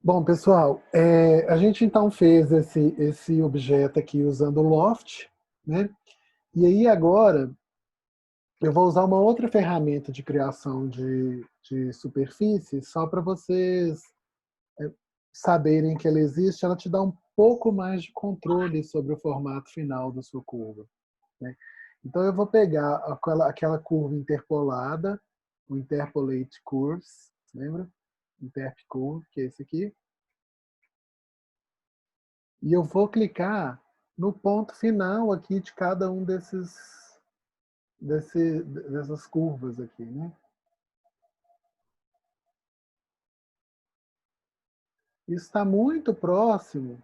Bom, pessoal, a gente então fez esse objeto aqui usando o Loft, né? E aí agora eu vou usar uma outra ferramenta de criação de superfície só para vocês saberem que ela existe. Ela te dá um pouco mais de controle sobre o formato final da sua curva, né? Então eu vou pegar aquela curva interpolada, o Interpolate Curves, lembra? Interp Curve, que é esse aqui. E eu vou clicar no ponto final aqui de cada um dessas curvas aqui, né? Isso está muito próximo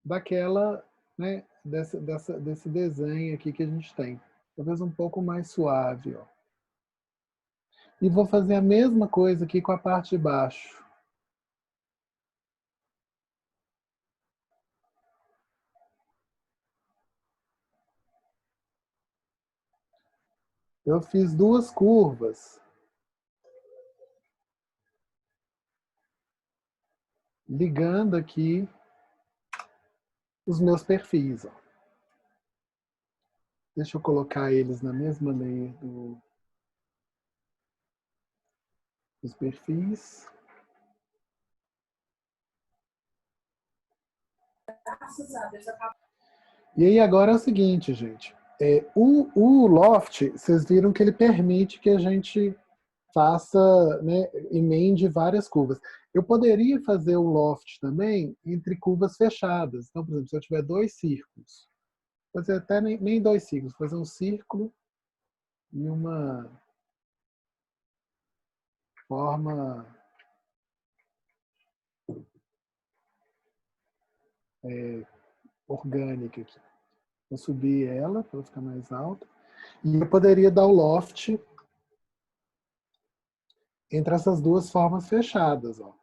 daquela, né, desse desenho aqui que a gente tem. Talvez um pouco mais suave, ó. E vou fazer a mesma coisa aqui com a parte de baixo. Eu fiz duas curvas ligando aqui os meus perfis, ó. Deixa eu colocar eles na mesma layer dos perfis. E aí agora é o seguinte, gente. O Loft, vocês viram que ele permite que a gente faça, né, emende várias curvas. Eu poderia fazer o Loft também entre curvas fechadas. Então, por exemplo, se eu tiver dois círculos, fazer até nem dois círculos, fazer um círculo e uma forma orgânica aqui. Vou subir ela para ela ficar mais alta. E eu poderia dar o Loft entre essas duas formas fechadas, ó.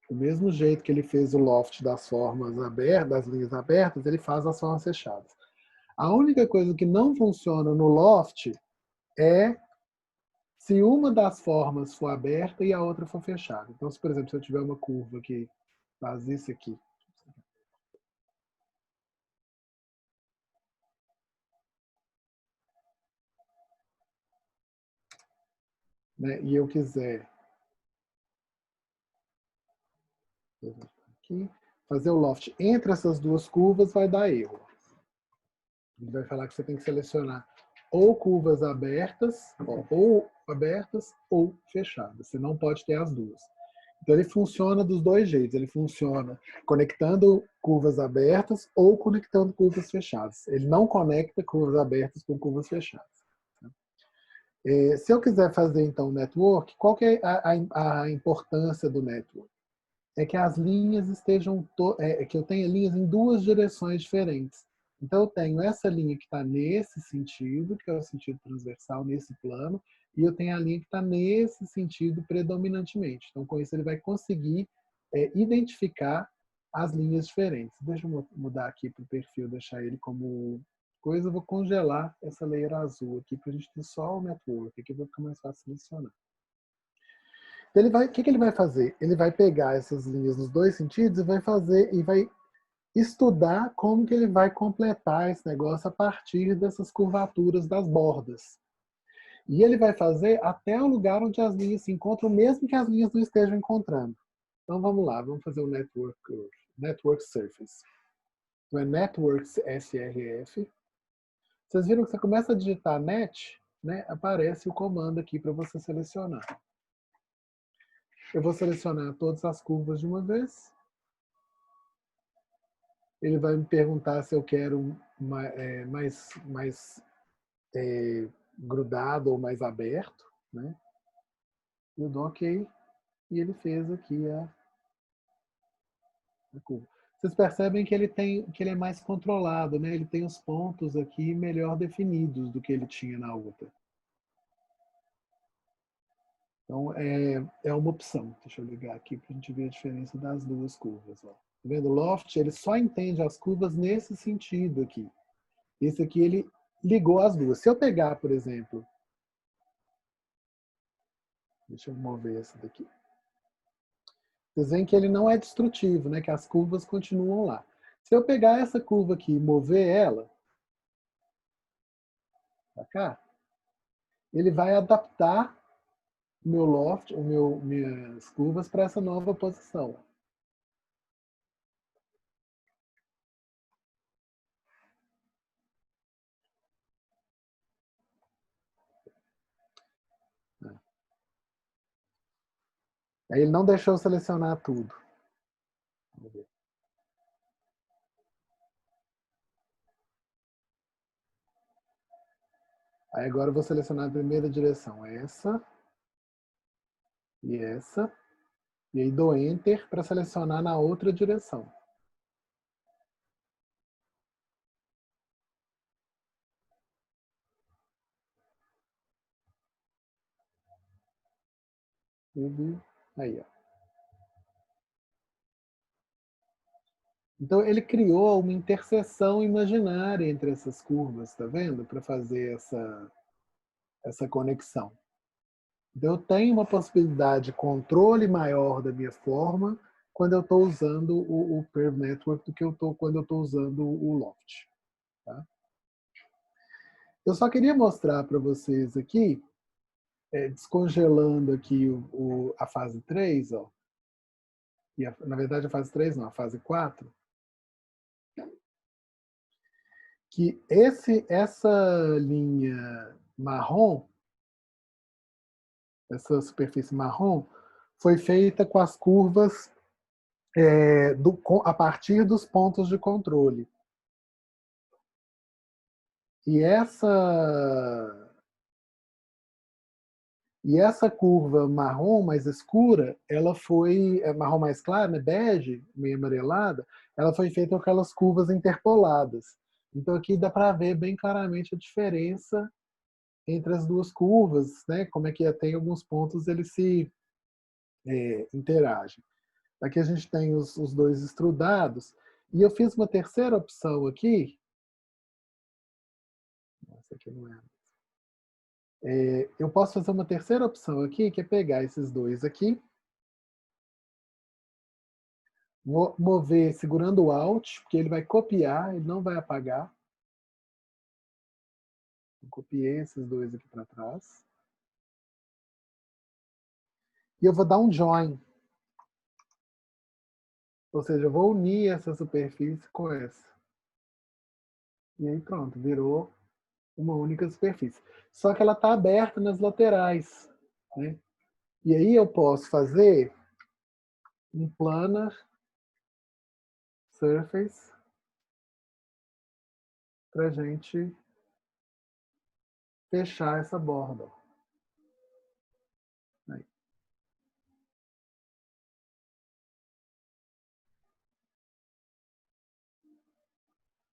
Do mesmo jeito que ele fez o loft das formas abertas, das linhas abertas, ele faz as formas fechadas. A única coisa que não funciona no loft é se uma das formas for aberta e a outra for fechada. Então, se, por exemplo, se eu tiver uma curva que faz isso aqui, né, e eu quiser aqui, fazer o loft entre essas duas curvas, vai dar erro. Ele vai falar que você tem que selecionar ou curvas abertas, ou abertas ou fechadas. Você não pode ter as duas. Então ele funciona dos dois jeitos. Ele funciona conectando curvas abertas ou conectando curvas fechadas. Ele não conecta curvas abertas com curvas fechadas. Se eu quiser fazer então network, qual que é a importância do network? É que as linhas estejam, que eu tenha linhas em duas direções diferentes. Então eu tenho essa linha que está nesse sentido, que é o sentido transversal, nesse plano, e eu tenho a linha que está nesse sentido predominantemente. Então com isso ele vai conseguir identificar as linhas diferentes. Deixa eu mudar aqui para o perfil, deixar ele como coisa. Eu vou congelar essa layer azul aqui para a gente ter só o network, aqui vai ficar mais fácil selecionar. O que ele vai fazer? Ele vai pegar essas linhas nos dois sentidos e vai estudar como que ele vai completar esse negócio a partir dessas curvaturas das bordas. E ele vai fazer até o lugar onde as linhas se encontram, mesmo que as linhas não estejam encontrando. Então vamos lá, vamos fazer o Network Surface. Então é Networks SRF. Vocês viram que você começa a digitar net, né, aparece o comando aqui para você selecionar. Eu vou selecionar todas as curvas de uma vez. Ele vai me perguntar se eu quero mais grudado ou mais aberto, né? Eu dou OK e ele fez aqui a curva. Vocês percebem que que ele é mais controlado, né? Ele tem os pontos aqui melhor definidos do que ele tinha na outra. Então é uma opção. Deixa eu ligar aqui para a gente ver a diferença das duas curvas. Ó. Tá vendo? O Loft ele só entende as curvas nesse sentido aqui. Esse aqui ele ligou as duas. Se eu pegar, por exemplo, Deixa eu mover essa daqui. Vocês veem que ele não é destrutivo, né? Que as curvas continuam lá. Se eu pegar essa curva aqui e mover ela para cá, ele vai adaptar o meu loft, minhas curvas para essa nova posição. Aí ele não deixou eu selecionar tudo. Vamos ver. Aí agora eu vou selecionar a primeira direção, essa e essa. E aí dou Enter para selecionar na outra direção. Aí, ó. Então ele criou uma interseção imaginária entre essas curvas, tá vendo? Para fazer essa conexão. Então eu tenho uma possibilidade de controle maior da minha forma quando eu estou usando o Curve Network do que quando eu estou usando o Loft. Tá? Eu só queria mostrar para vocês aqui, descongelando aqui a fase 3, ó, e na verdade a fase 3 não, a fase 4, que essa linha marrom, essa superfície marrom, foi feita com as curvas a partir dos pontos de controle. E essa curva marrom mais escura, ela foi marrom mais claro, né, bege, meio amarelada, ela foi feita com aquelas curvas interpoladas. Então aqui dá para ver bem claramente a diferença entre as duas curvas, né? Como é que tem alguns pontos eles se interagem. Aqui a gente tem os dois estrudados e eu fiz uma terceira opção aqui. Essa aqui não é. Eu posso fazer uma terceira opção aqui, que é pegar esses dois aqui, mover segurando o Alt, porque ele vai copiar, ele não vai apagar. Eu copiei esses dois aqui para trás. E eu vou dar um Join. Ou seja, eu vou unir essa superfície com essa. E aí pronto, virou uma única superfície. Só que ela está aberta nas laterais. Né? E aí eu posso fazer um planar surface para a gente fechar essa borda. Aí.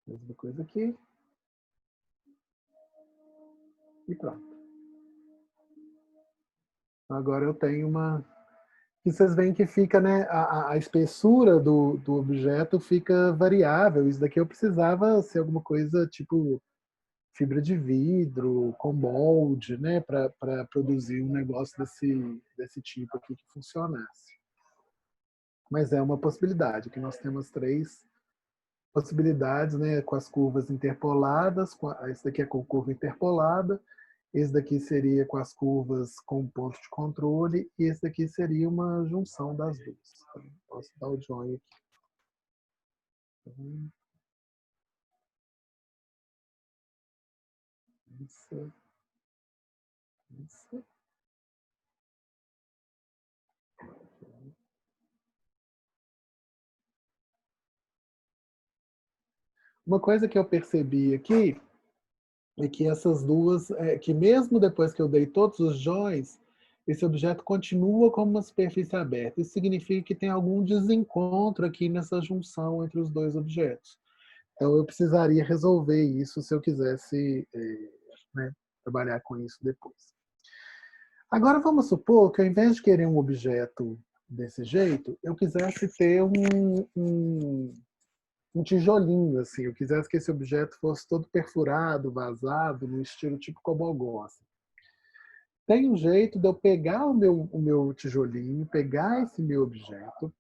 Mesma coisa aqui. E pronto. Agora eu tenho uma... E vocês veem que fica, né, a espessura do objeto fica variável. Isso daqui eu precisava ser alguma coisa tipo fibra de vidro, com molde, né, para produzir um negócio desse tipo aqui que funcionasse. Mas é uma possibilidade. Aqui nós temos 3 possibilidades, né, com as curvas interpoladas. Esse daqui é com curva interpolada. Esse daqui seria com as curvas com ponto de controle e esse daqui seria uma junção das duas. Então, posso dar o join aqui. Isso, isso. Uma coisa que eu percebi aqui é que essas duas, que mesmo depois que eu dei todos os joins, esse objeto continua como uma superfície aberta. Isso significa que tem algum desencontro aqui nessa junção entre os dois objetos. Então eu precisaria resolver isso se eu quisesse né, trabalhar com isso depois. Agora vamos supor que ao invés de querer um objeto desse jeito, eu quisesse ter um tijolinho, assim, eu quisesse que esse objeto fosse todo perfurado, vazado, no estilo tipo cobogó. Assim. tem um jeito de eu pegar o meu tijolinho, pegar esse meu objeto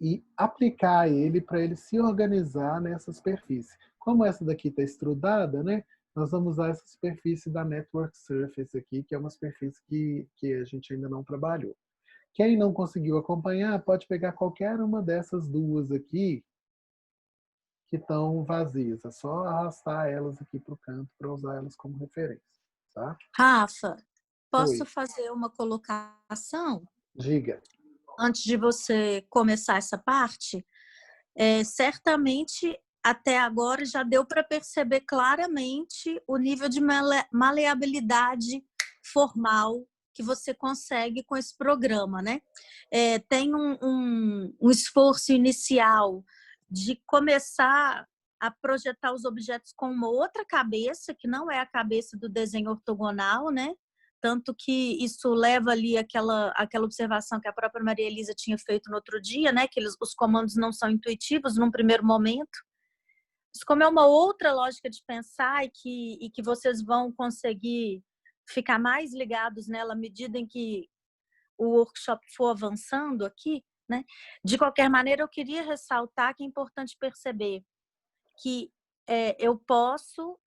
e aplicar ele para ele se organizar nessa superfície. Como essa daqui está estrudada, né? Nós vamos usar essa superfície da Network Surface aqui, que é uma superfície que a gente ainda não trabalhou. Quem não conseguiu acompanhar, pode pegar qualquer uma dessas duas aqui, que estão vazias. É só arrastar elas aqui para o canto para usar elas como referência. Tá? Rafa, posso Oi, fazer uma colocação diga. antes de você começar essa parte? Certamente, até agora, já deu para perceber claramente o nível de maleabilidade formal que você consegue com esse programa, né? Tem um esforço inicial de começar a projetar os objetos com uma outra cabeça, que não é a cabeça do desenho ortogonal, né? Tanto que isso leva ali aquela observação que a própria Maria Elisa tinha feito no outro dia, né? Que os comandos não são intuitivos num primeiro momento. Mas como é uma outra lógica de pensar e que vocês vão conseguir ficar mais ligados nela à medida em que o workshop for avançando aqui, né? De qualquer maneira, eu queria ressaltar que é importante perceber que eu posso,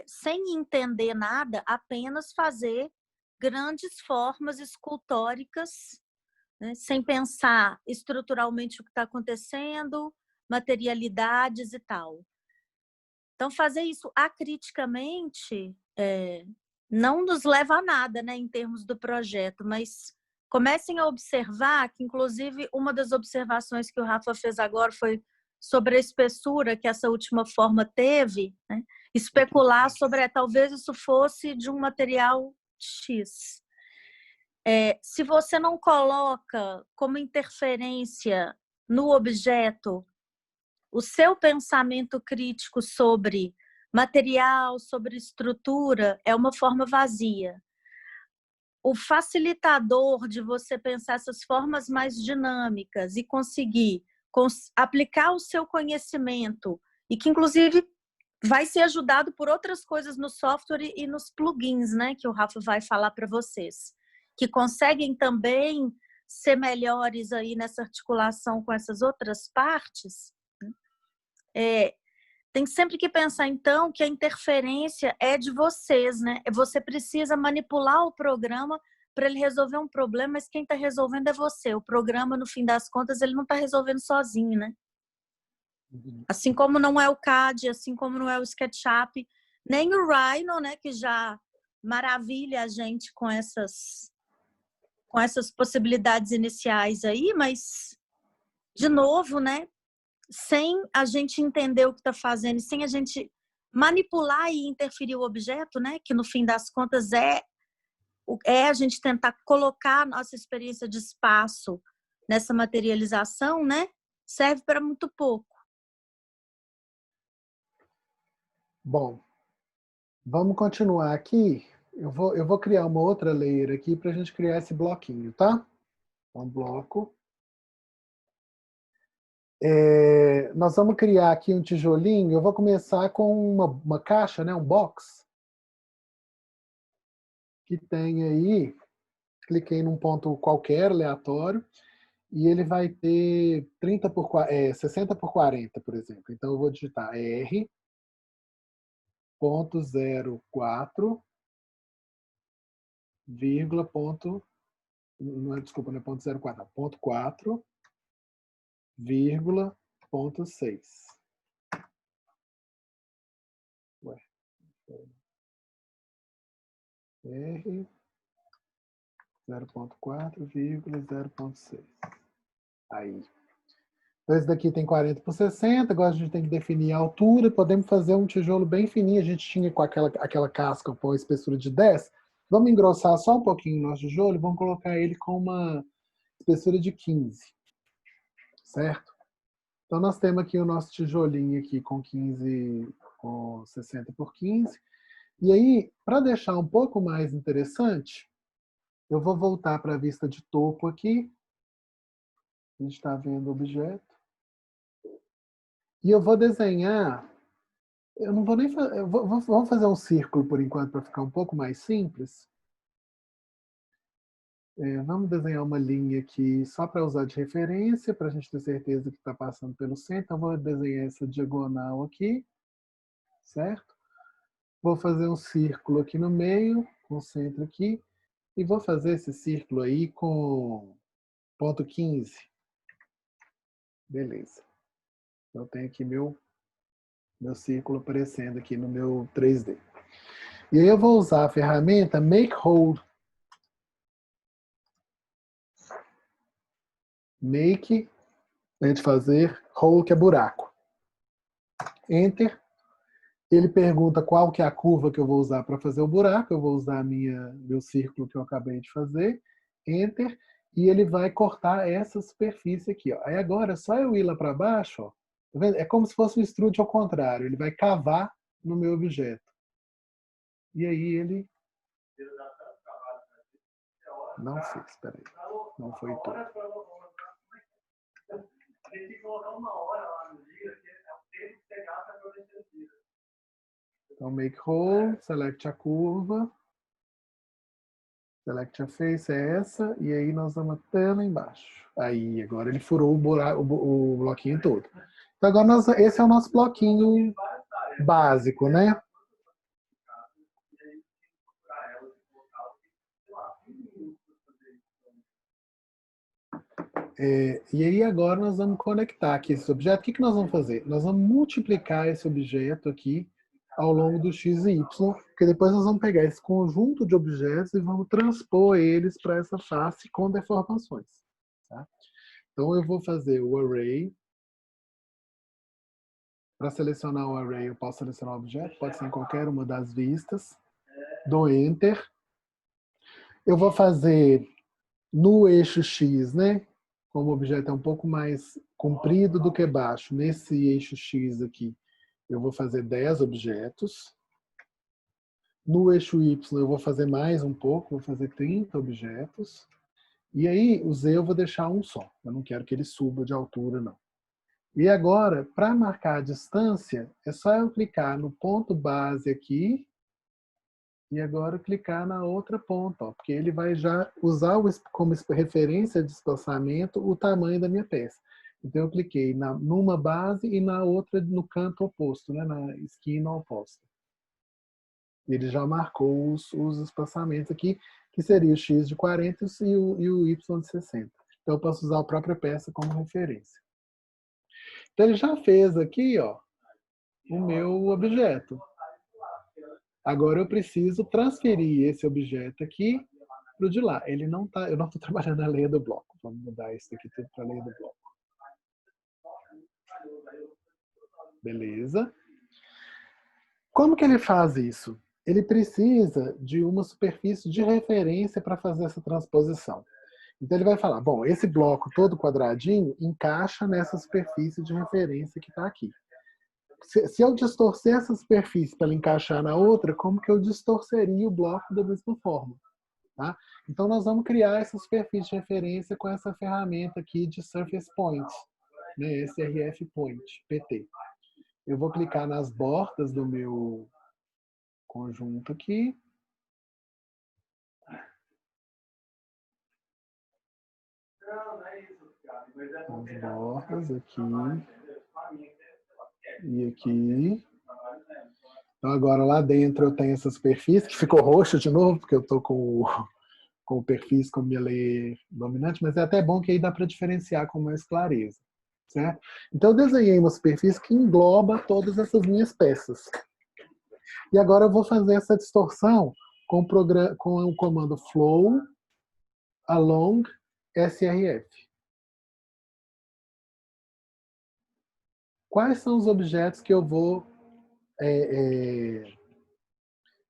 sem entender nada, apenas fazer grandes formas escultóricas, né? Sem pensar estruturalmente o que está acontecendo, materialidades e tal. Então, fazer isso acriticamente não nos leva a nada, né, em termos do projeto, mas comecem a observar que, inclusive, uma das observações que o Rafa fez agora foi sobre a espessura que essa última forma teve, né? Especular sobre, talvez isso fosse de um material X. Se você não coloca como interferência no objeto o seu pensamento crítico sobre material, sobre estrutura, é uma forma vazia. O facilitador de você pensar essas formas mais dinâmicas e conseguir aplicar o seu conhecimento, e que, inclusive, vai ser ajudado por outras coisas no software e nos plugins, né, que o Rafa vai falar para vocês, que conseguem também ser melhores aí nessa articulação com essas outras partes. Tem sempre que pensar, então, que a interferência é de vocês, né? Você precisa manipular o programa para ele resolver um problema, mas quem está resolvendo é você. O programa, no fim das contas, ele não está resolvendo sozinho, né? Assim como não é o CAD, assim como não é o SketchUp, nem o Rhino, né? Que já maravilha a gente com essas possibilidades iniciais aí, mas, de novo, né? Sem a gente entender o que está fazendo, sem a gente manipular e interferir o objeto, né? Que no fim das contas é a gente tentar colocar a nossa experiência de espaço nessa materialização, né? Serve para muito pouco. Bom, vamos continuar aqui. Eu vou criar uma outra layer aqui para a gente criar esse bloquinho, tá? Um bloco. Nós vamos criar aqui um tijolinho. Eu vou começar com uma caixa, né? Um box. Que tem aí, cliquei num ponto qualquer, aleatório, e ele vai ter 60 por 40, por exemplo. Então eu vou digitar R.04, vírgula, ponto, não é, desculpa, não é ponto 04, não, ponto 4, vírgula, ponto 6. Ué, R 0.4, vírgula 0.6. Aí. Então, esse daqui tem 40 por 60. Agora a gente tem que definir a altura. Podemos fazer um tijolo bem fininho. A gente tinha com aquela casca com a espessura de 10. Vamos engrossar só um pouquinho o nosso tijolo e vamos colocar ele com uma espessura de 15. Certo? Então, nós temos aqui o nosso tijolinho aqui com 60 por 15. E aí, para deixar um pouco mais interessante, eu vou voltar para a vista de topo aqui. A gente está vendo o objeto. E eu vou desenhar. Eu não vou nem fazer. Vamos fazer um círculo por enquanto para ficar um pouco mais simples. Vamos desenhar uma linha aqui só para usar de referência, para a gente ter certeza que está passando pelo centro. Então, vou desenhar essa diagonal aqui, certo? Vou fazer um círculo aqui no meio, com o centro aqui, e vou fazer esse círculo aí com ponto 15. Beleza. Eu tenho aqui meu círculo aparecendo aqui no meu 3D. E aí eu vou usar a ferramenta Make Hole. Make, a gente fazer, hole que é buraco. Enter. Ele pergunta qual que é a curva que eu vou usar para fazer o buraco. Eu vou usar meu círculo que eu acabei de fazer. Enter. E ele vai cortar essa superfície aqui. Ó. Aí agora é só eu ir lá para baixo. Ó. Tá vendo? É como se fosse um extrude ao contrário. Ele vai cavar no meu objeto. E aí ele... Não fez, peraí. Não foi todo. Tem que colocar uma hora lá no dia, que é o tempo que você gasta para vencer o dia. Então, make hole, select a curva, select a face, é essa, e aí nós vamos até lá embaixo. Aí, agora ele furou o bloquinho todo. Então, agora esse é o nosso bloquinho básico, né? E aí agora nós vamos conectar aqui esse objeto. O que nós vamos fazer? Nós vamos multiplicar esse objeto aqui ao longo do x e y, porque depois nós vamos pegar esse conjunto de objetos e vamos transpor eles para essa face com deformações. Tá? Então eu vou fazer o array. Para selecionar o array, eu posso selecionar o objeto, pode ser em qualquer uma das vistas. Dou Enter. Eu vou fazer no eixo X, né? Como o objeto é um pouco mais comprido do que baixo, nesse eixo X aqui, eu vou fazer 10 objetos. No eixo Y eu vou fazer mais um pouco, vou fazer 30 objetos. E aí o Z eu vou deixar um só. Eu não quero que ele suba de altura, não. E agora, para marcar a distância, é só eu clicar no ponto base aqui e agora clicar na outra ponta, ó, porque ele vai já usar como referência de espaçamento o tamanho da minha peça. Então eu cliquei numa base e na outra no canto oposto, né, na esquina oposta. Ele já marcou os espaçamentos aqui, que seria o X de 40 e o Y de 60. Então eu posso usar a própria peça como referência. Então ele já fez aqui, ó, o meu objeto. Agora eu preciso transferir esse objeto aqui para o de lá. Ele não tá, eu não estou trabalhando na leia do bloco. Vamos mudar isso aqui tudo para a leia do bloco. Beleza. Como que ele faz isso? Ele precisa de uma superfície de referência para fazer essa transposição. Então ele vai falar, bom, esse bloco todo quadradinho encaixa nessa superfície de referência que está aqui. Se eu distorcer essa superfície para ela encaixar na outra, como que eu distorceria o bloco da mesma forma? Tá? Então nós vamos criar essa superfície de referência com essa ferramenta aqui de Surface Point, né, SRF Point, PT. Eu vou clicar nas bordas do meu conjunto aqui. As bordas aqui. E aqui. Então agora lá dentro eu tenho essa superfície, que ficou roxa de novo, porque eu estou com o perfis como minha lei dominante, mas é até bom que aí dá para diferenciar com mais clareza. Certo? Então eu desenhei uma superfície que engloba todas essas minhas peças. E agora eu vou fazer essa distorção com o comando flow along srf. Quais são os objetos que eu vou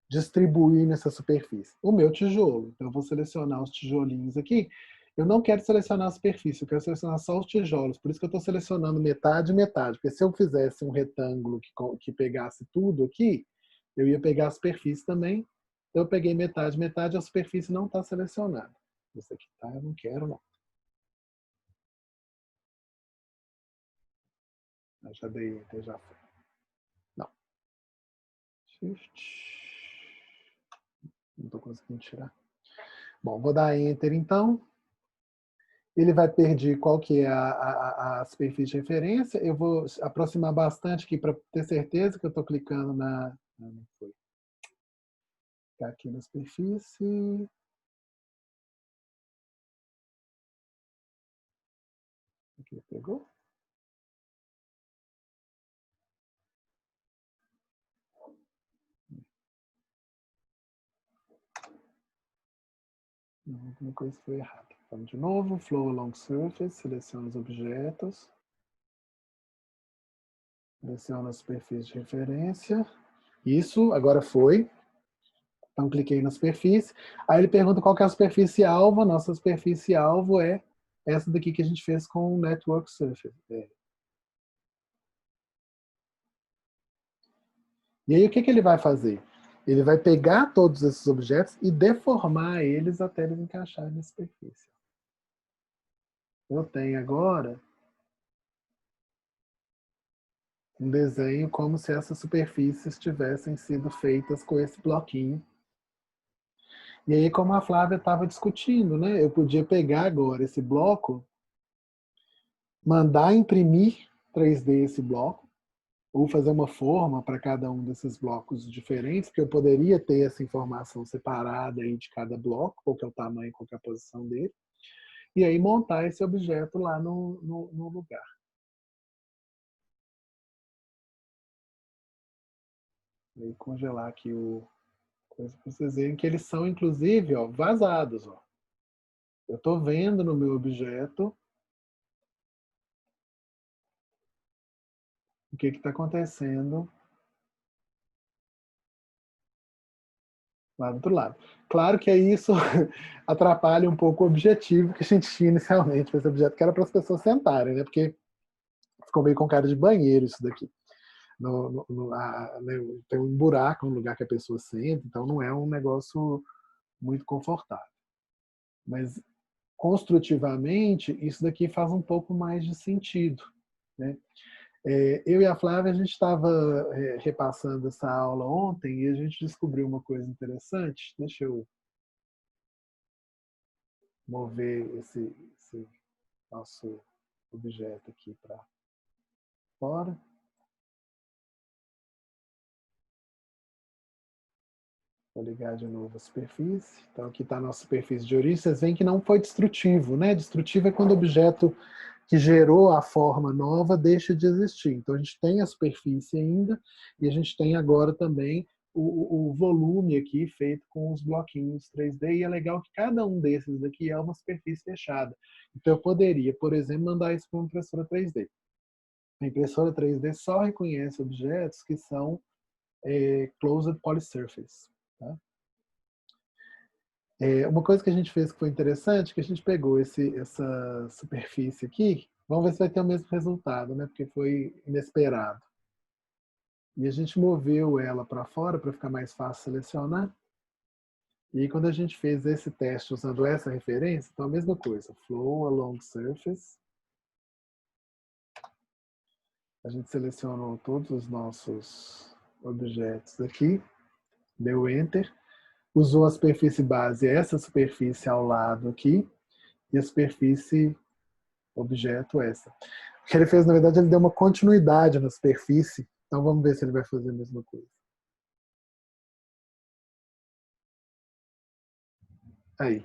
distribuir nessa superfície? O meu tijolo. Então eu vou selecionar os tijolinhos aqui. Eu não quero selecionar a superfície, eu quero selecionar só os tijolos. Por isso que eu estou selecionando metade e metade. Porque se eu fizesse um retângulo que pegasse tudo aqui, eu ia pegar a superfície também. Então eu peguei metade, metade, a superfície não está selecionada. Isso aqui tá, eu não quero não. Eu já dei Enter, já foi. Não. Shift. Não estou conseguindo tirar. Bom, vou dar Enter então. Ele vai perder qual que é a superfície de referência. Eu vou aproximar bastante aqui para ter certeza que eu estou clicando na... Não foi. Tá aqui na superfície. Aqui, pegou? Não, alguma coisa foi errada. Vamos de novo. Flow along surface. Seleciona os objetos. Seleciona a superfície de referência. Isso, agora foi. Então, cliquei na superfície. Aí ele pergunta qual que é a superfície alvo. A nossa superfície alvo é essa daqui que a gente fez com o Network Surface. E aí, o que ele vai fazer? Ele vai pegar todos esses objetos e deformar eles até eles encaixarem na superfície. Eu tenho agora um desenho como se essas superfícies tivessem sido feitas com esse bloquinho. E aí, como a Flávia estava discutindo, né? Eu podia pegar agora esse bloco, mandar imprimir 3D esse bloco, ou fazer uma forma para cada um desses blocos diferentes, porque eu poderia ter essa informação separada aí de cada bloco, qual que é o tamanho, qual que é a posição dele, e aí montar esse objeto lá no lugar. E aí congelar aqui o coisa para vocês verem que eles são, inclusive, ó, vazados. Ó. Eu estou vendo no meu objeto o que está acontecendo lá do outro lado. Claro que aí isso atrapalha um pouco o objetivo que a gente tinha inicialmente para esse objeto, que era para as pessoas sentarem, né? Porque ficou meio com cara de banheiro isso daqui. Né, tem um buraco no lugar que a pessoa senta, então não é um negócio muito confortável. Mas construtivamente, isso daqui faz um pouco mais de sentido. Né? Eu e a Flávia, a gente estava repassando essa aula ontem e a gente descobriu uma coisa interessante. Deixa eu mover esse nosso objeto aqui para fora. Vou ligar de novo a superfície. Então aqui está a nossa superfície de origem. Vocês veem que não foi destrutivo, né? Destrutivo é quando o objeto que gerou a forma nova deixa de existir. Então a gente tem a superfície ainda e a gente tem agora também o volume aqui feito com os bloquinhos 3D e é legal que cada um desses daqui é uma superfície fechada. Então eu poderia, por exemplo, mandar isso para uma impressora 3D. A impressora 3D só reconhece objetos que são closed polysurface. Tá? Uma coisa que a gente fez que foi interessante, que a gente pegou essa superfície aqui, vamos ver se vai ter o mesmo resultado, né? Porque foi inesperado. E a gente moveu ela para fora para ficar mais fácil selecionar. E aí, quando a gente fez esse teste usando essa referência, então a mesma coisa, flow along surface. A gente selecionou todos os nossos objetos aqui, deu Enter, usou a superfície base, essa superfície ao lado aqui, e a superfície objeto essa. O que ele fez, na verdade, ele deu uma continuidade na superfície. Então vamos ver se ele vai fazer a mesma coisa. Aí.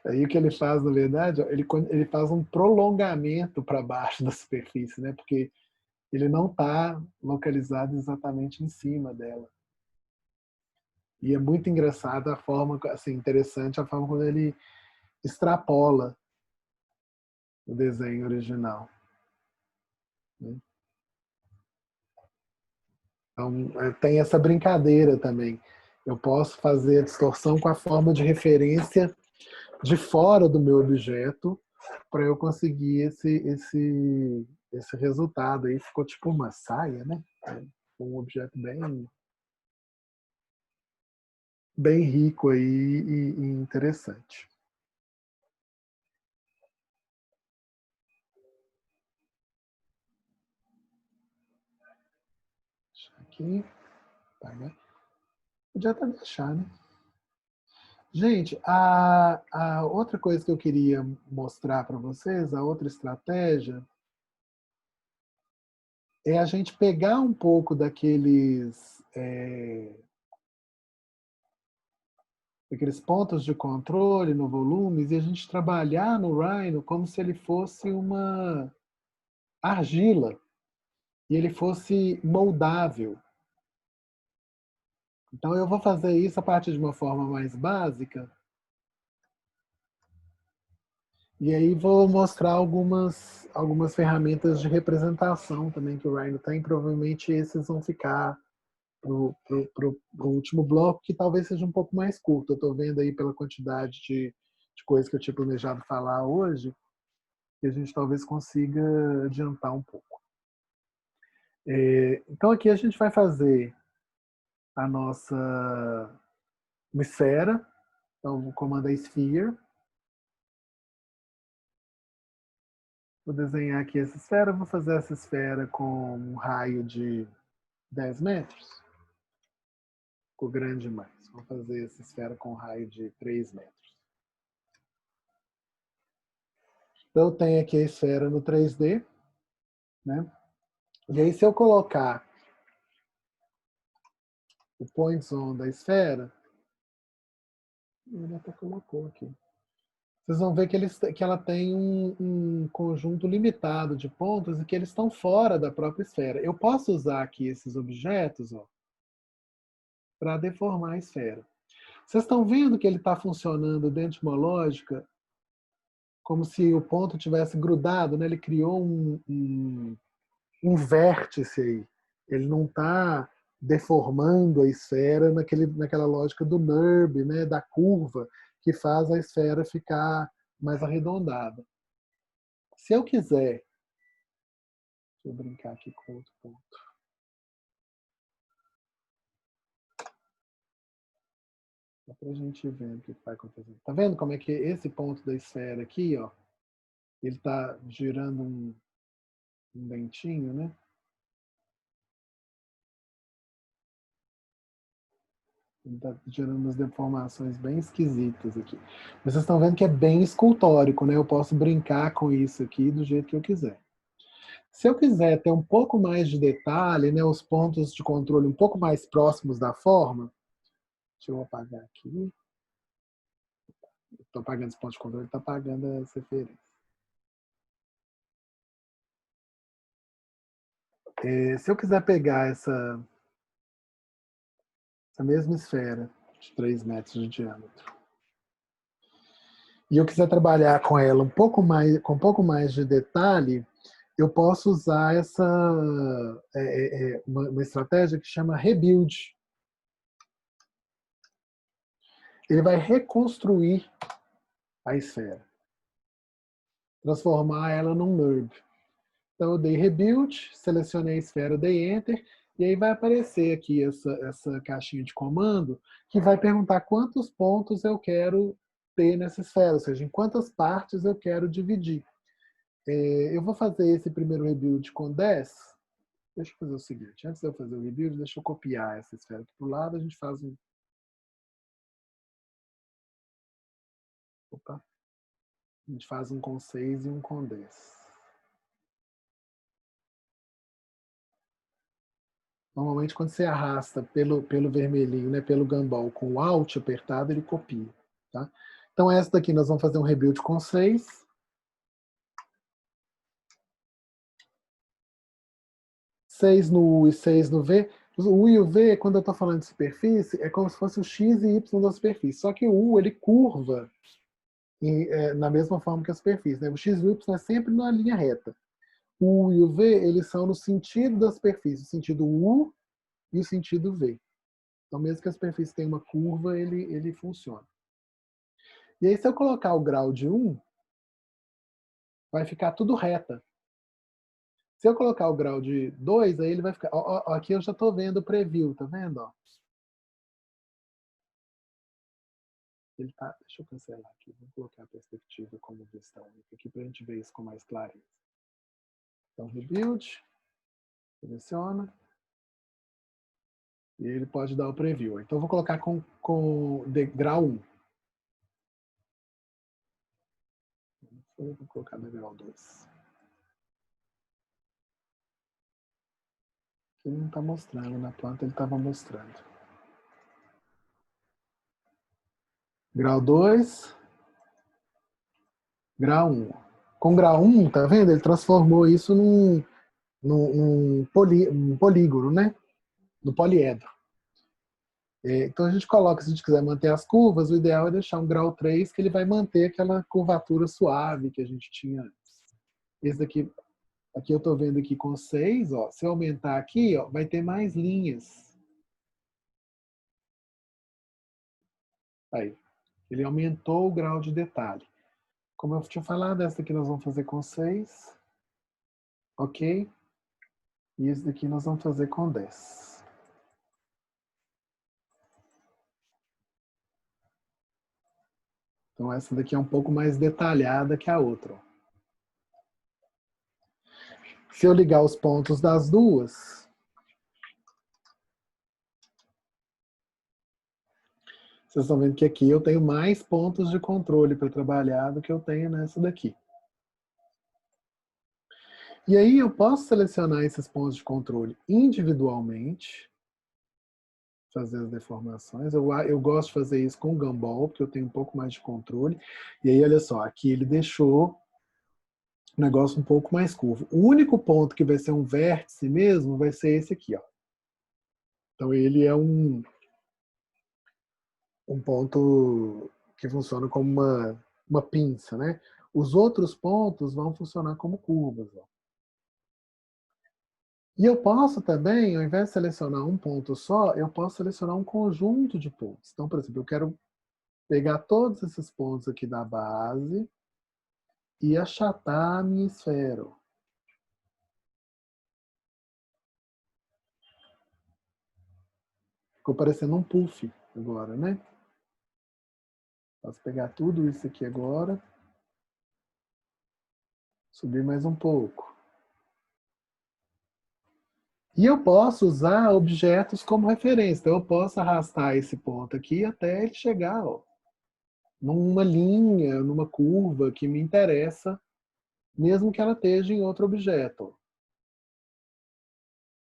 Aí o que ele faz, na verdade, ele faz um prolongamento para baixo da superfície, né? Porque ele não está localizado exatamente em cima dela. E é muito engraçado a forma, assim, interessante a forma como ele extrapola o desenho original. Né? Então, tem essa brincadeira também. Eu posso fazer a distorção com a forma de referência de fora do meu objeto para eu conseguir esse resultado. Aí ficou tipo uma saia, né? Um objeto bem rico aí e interessante. Deixa aqui. Podia até deixar, né? Gente, a outra coisa que eu queria mostrar para vocês, a outra estratégia, é a gente pegar um pouco daqueles pontos de controle no volumes e a gente trabalhar no Rhino como se ele fosse uma argila e ele fosse moldável. Então eu vou fazer isso a partir de uma forma mais básica e aí vou mostrar algumas ferramentas de representação também que o Rhino tem. Provavelmente esses vão ficar pro último bloco, que talvez seja um pouco mais curto. Eu estou vendo aí pela quantidade de coisas que eu tinha planejado falar hoje, que a gente talvez consiga adiantar um pouco. Então aqui a gente vai fazer a nossa uma esfera. Então o comando é Sphere. Vou desenhar aqui essa esfera. Vou fazer essa esfera com um raio de 10 metros. Ficou grande demais. Vou fazer essa esfera com um raio de 3 metros. Então eu tenho aqui a esfera no 3D, né? E aí se eu colocar o point zone da esfera, ele até colocou aqui. Vocês vão ver que ela tem um conjunto limitado de pontos e que eles estão fora da própria esfera. Eu posso usar aqui esses objetos para deformar a esfera. Vocês estão vendo que ele está funcionando dentro de uma lógica como se o ponto tivesse grudado, né? Ele criou um vértice aí. Ele não está deformando a esfera naquela lógica do NURB, né, da curva, que faz a esfera ficar mais arredondada. Se eu quiser, deixa eu brincar aqui com outro ponto. Só para a gente ver o que vai acontecer. Tá vendo como é que esse ponto da esfera aqui, ó, ele está girando um dentinho, né? Ele está gerando umas deformações bem esquisitas aqui. Mas vocês estão vendo que é bem escultórico, né? Eu posso brincar com isso aqui do jeito que eu quiser. Se eu quiser ter um pouco mais de detalhe, né, os pontos de controle um pouco mais próximos da forma, deixa eu apagar aqui. Estou apagando esse ponto de controle, está apagando as referências. Se eu quiser pegar essa mesma esfera de 3 metros de diâmetro e eu quiser trabalhar com ela com um pouco mais de detalhe, eu posso usar uma estratégia que chama Rebuild. Ele vai reconstruir a esfera, transformar ela num NURB. Então eu dei Rebuild, selecionei a esfera, dei Enter, e aí vai aparecer aqui essa caixinha de comando que vai perguntar quantos pontos eu quero ter nessa esfera, ou seja, em quantas partes eu quero dividir. Eu vou fazer esse primeiro Rebuild com 10. Deixa eu fazer o seguinte, antes de eu fazer o Rebuild, deixa eu copiar essa esfera aqui para o lado, a gente faz um... Opa. A gente faz um com 6 e um com 10. Normalmente, quando você arrasta pelo vermelhinho, né, pelo gumball, com o Alt apertado, ele copia. Tá? Então, essa daqui nós vamos fazer um rebuild com 6. 6 no U e 6 no V. O U e o V, quando eu estou falando de superfície, é como se fosse o X e Y da superfície. Só que o U, ele curva na mesma forma que a superfície. Né? O X e o Y é sempre na linha reta. O U e o V, eles são no sentido da superfície. O sentido U e o sentido V. Então, mesmo que a superfície tenha uma curva, ele funciona. E aí, se eu colocar o grau de 1, vai ficar tudo reta. Se eu colocar o grau de 2, aí ele vai ficar... Ó, aqui eu já estou vendo o preview, tá vendo? Ó? Ele tá... Deixa eu cancelar aqui. Vou colocar a perspectiva como vista única aqui para a gente ver isso com mais clareza. Então, rebuild. Seleciona. E ele pode dar o preview. Então, eu vou colocar com grau 1. Eu vou colocar no grau 2. Aqui não está mostrando, na planta ele estava mostrando. Grau 2, grau 1. Com grau 1, tá vendo? Ele transformou isso num polígono, né? No poliedro. Então a gente coloca, se a gente quiser manter as curvas, o ideal é deixar um grau 3, que ele vai manter aquela curvatura suave que a gente tinha antes. Esse daqui eu estou vendo aqui com 6, ó. Se eu aumentar aqui, ó, vai ter mais linhas. Aí, ele aumentou o grau de detalhe. Como eu tinha falado, essa aqui nós vamos fazer com 6. Ok? E esse daqui nós vamos fazer com 10. Então essa daqui é um pouco mais detalhada que a outra. Se eu ligar os pontos das duas, vocês estão vendo que aqui eu tenho mais pontos de controle para trabalhar do que eu tenho nessa daqui. E aí eu posso selecionar esses pontos de controle individualmente, fazer as deformações. Eu gosto de fazer isso com o Gumball, porque eu tenho um pouco mais de controle. E aí, olha só, aqui ele deixou o negócio um pouco mais curvo. O único ponto que vai ser um vértice mesmo vai ser esse aqui, ó. Então ele é um ponto que funciona como uma pinça, né? Os outros pontos vão funcionar como curvas, ó. E eu posso também, ao invés de selecionar um ponto só, eu posso selecionar um conjunto de pontos. Então, por exemplo, eu quero pegar todos esses pontos aqui da base e achatar a minha esfera. Ficou parecendo um puff agora, né? Posso pegar tudo isso aqui agora, subir mais um pouco. E eu posso usar objetos como referência. Então, eu posso arrastar esse ponto aqui até ele chegar, ó, numa linha, numa curva que me interessa, mesmo que ela esteja em outro objeto.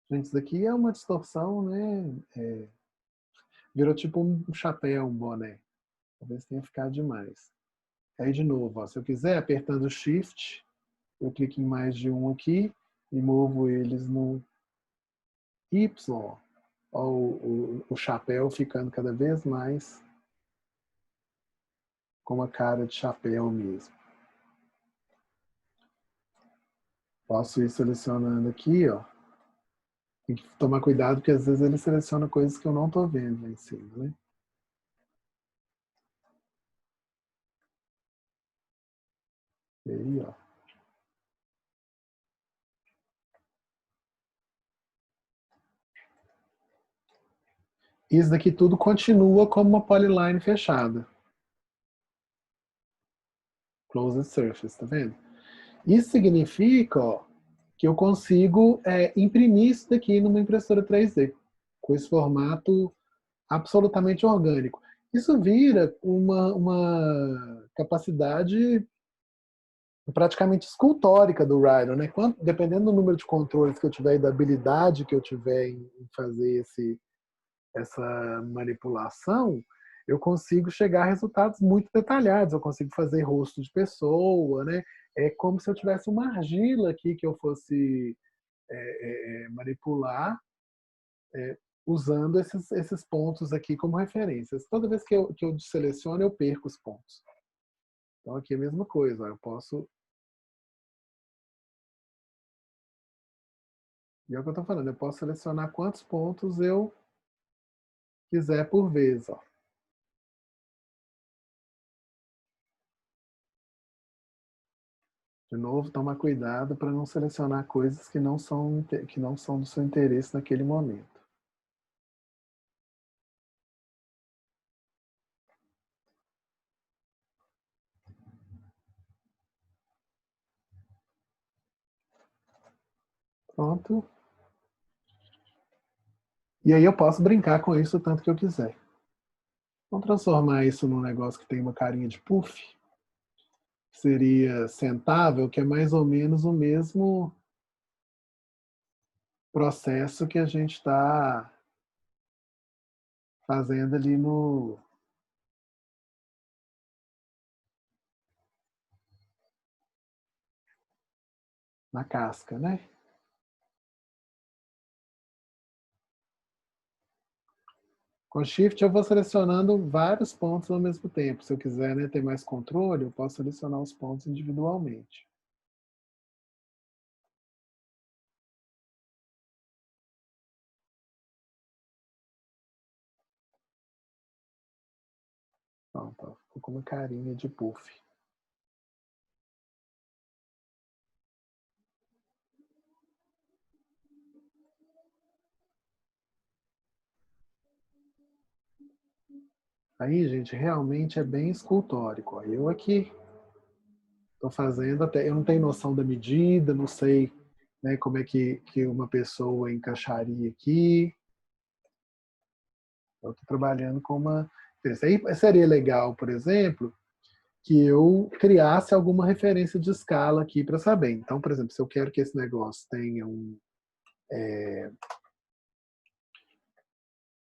Gente, isso daqui é uma distorção, né? Virou tipo um chapéu, um boné. Talvez tenha ficado demais. Aí, de novo, ó, se eu quiser, apertando o Shift, eu clico em mais de um aqui e movo eles no Y. Ó, o chapéu ficando cada vez mais com uma cara de chapéu mesmo. Posso ir selecionando aqui, ó. Tem que tomar cuidado, porque às vezes ele seleciona coisas que eu não estou vendo lá em cima, né? E aí, ó. Isso daqui tudo continua como uma polyline fechada. Closed surface, tá vendo? Isso significa, ó, que eu consigo imprimir isso daqui numa impressora 3D, com esse formato absolutamente orgânico. Isso vira uma capacidade praticamente escultórica do Rhino, né? Dependendo do número de controles que eu tiver e da habilidade que eu tiver em fazer essa manipulação, eu consigo chegar a resultados muito detalhados. Eu consigo fazer rosto de pessoa, né? É como se eu tivesse uma argila aqui que eu fosse manipular, usando esses pontos aqui como referências. Toda vez que eu seleciono, eu perco os pontos. Então aqui é a mesma coisa. Ó, eu posso... E é o que eu estou falando, eu posso selecionar quantos pontos eu quiser por vez. Ó. De novo, tomar cuidado para não selecionar coisas que não são do seu interesse naquele momento. Pronto. E aí eu posso brincar com isso o tanto que eu quiser. Vamos transformar isso num negócio que tem uma carinha de puff. seria sentável, que é mais ou menos o mesmo processo que a gente está fazendo ali na casca, né? Com Shift eu vou selecionando vários pontos ao mesmo tempo. Se eu quiser, né, ter mais controle, eu posso selecionar os pontos individualmente. Pronto, ficou com uma carinha de puff. Aí, gente, realmente é bem escultórico. Ó. Eu aqui estou fazendo, até eu não tenho noção da medida, não sei, né, como é que uma pessoa encaixaria aqui. Eu estou trabalhando com uma... Aí seria legal, por exemplo, que eu criasse alguma referência de escala aqui para saber. Então, por exemplo, se eu quero que esse negócio tenha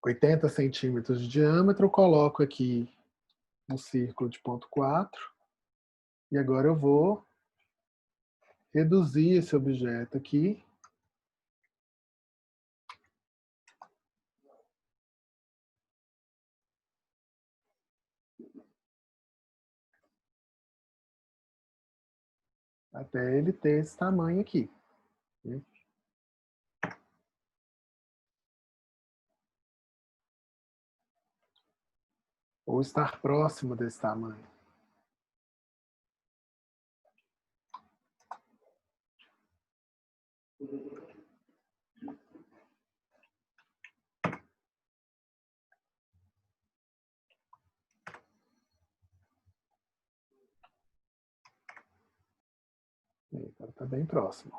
80 centímetros de diâmetro, eu coloco aqui um círculo de 0,4 e agora eu vou reduzir esse objeto aqui. Até ele ter esse tamanho aqui. Né? Ou estar próximo desse tamanho. Agora está bem próximo.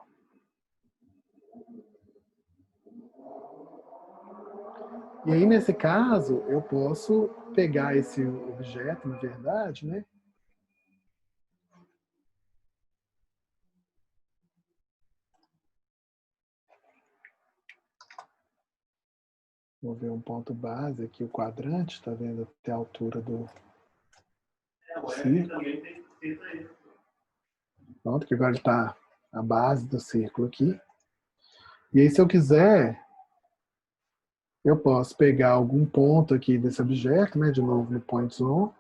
E aí, nesse caso, eu posso pegar esse objeto, na verdade, né? Vou ver um ponto base aqui, o quadrante, está vendo até a altura do círculo. Pronto, que agora está a base do círculo aqui. E aí, se eu quiser, eu posso pegar algum ponto aqui desse objeto, né? De novo no Point Zone.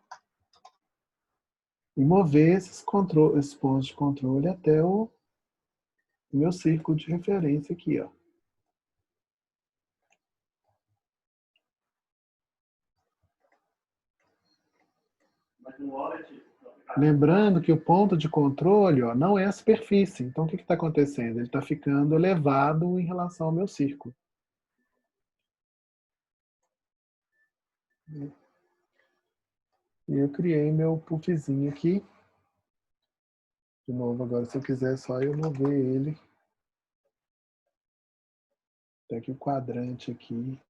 E mover esses pontos de controle até o meu círculo de referência aqui, ó. Lembrando que o ponto de controle, ó, não é a superfície. Então, o que está acontecendo? Ele está ficando elevado em relação ao meu círculo. E eu criei meu puffzinho aqui. De novo, agora, se eu quiser, só eu mover ele. Até que o quadrante aqui